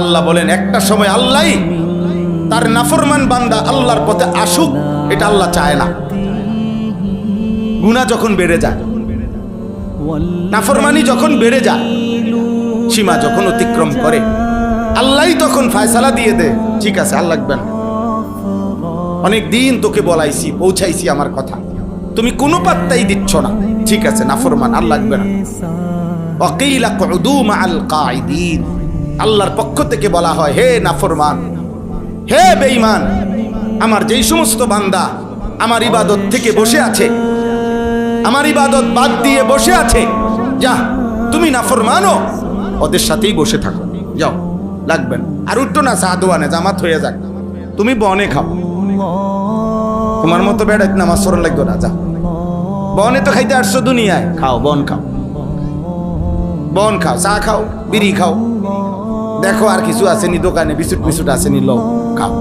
আল্লাহ বলেন একটা সময় আল্লাহ তার নাফরমান বান্দা আল্লাহর পথে আসুক, এটা আল্লাহ চায় না। গুনাহ যখন বেড়ে যায়, নাফরমানি যখন বেড়ে যায়, সীমা যখন অতিক্রম করে, আল্লাহই তখন ফয়সালা দিয়ে দেয়, ঠিক আছে আর লাগবে না, অনেক দিন তোকে বলাইছি, পৌঁছাইছি আমার কথা, তুমি কোনো পাত্তাই দিচ্ছ না, ঠিক আছে নাফরমান, আর লাগবে না। ওয়াকিলা কুদু মাআল কাঈদিন, আল্লাহর পক্ষ থেকে বলা হয়, হে নাফরমান, হে বেঈমান, আমার যেই সমস্ত বান্দা আমার ইবাদত থেকে বসে আছে, আমার ইবাদত বাদ দিয়ে বসে আছে, যা তুমি নাফরমানও ওদের সাথেই বসে থাকো, যাও লাগবে না, আর উঠতো না সাদওয়ানে জামাত হয়ে যাক, তুমি বনে খাও, তোমার মতো বেড়াইতে নামাজ পড়া লাগতো না, যা বনে তো খাইতে আসছো দুনিয়ায়, খাও বন খাও, বন খাও, চা খাও, বিড়ি খাও, দেখো আর কিছু আসেনি দোকানে, বিস্কুট আসেনি, লো খাও।